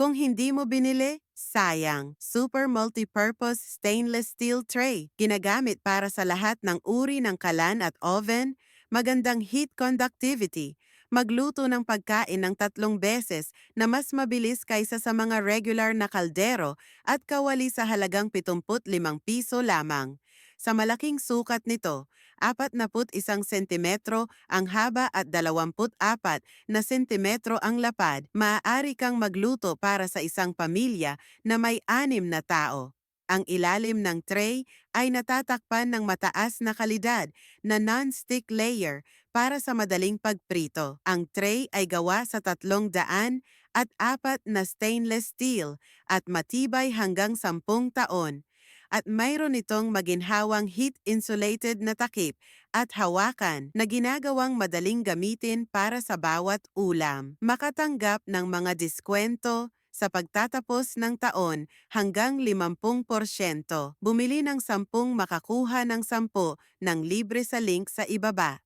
Kung hindi mo binili, sayang. Super multi-purpose stainless steel tray. Ginagamit para sa lahat ng uri ng kalan at oven, magandang heat conductivity. Magluto ng pagkain ng 3 beses na mas mabilis kaysa sa mga regular na kaldero at kawali sa halagang 75 piso lamang. Sa malaking sukat nito, 41 sentimetro ang haba at 24 sentimetro ang lapad, maaari kang magluto para sa isang pamilya na may 6 na tao. Ang ilalim ng tray ay natatakpan ng mataas na kalidad na non-stick layer para sa madaling pagprito. Ang tray ay gawa sa 304 na stainless steel at matibay hanggang 10 taon. At mayroon itong maginhawang heat-insulated na takip at hawakan na ginagawang madaling gamitin para sa bawat ulam. Makatanggap ng mga diskwento sa pagtatapos ng taon hanggang 50%. Bumili ng 10 makakuha ng 10 ng libre sa link sa ibaba.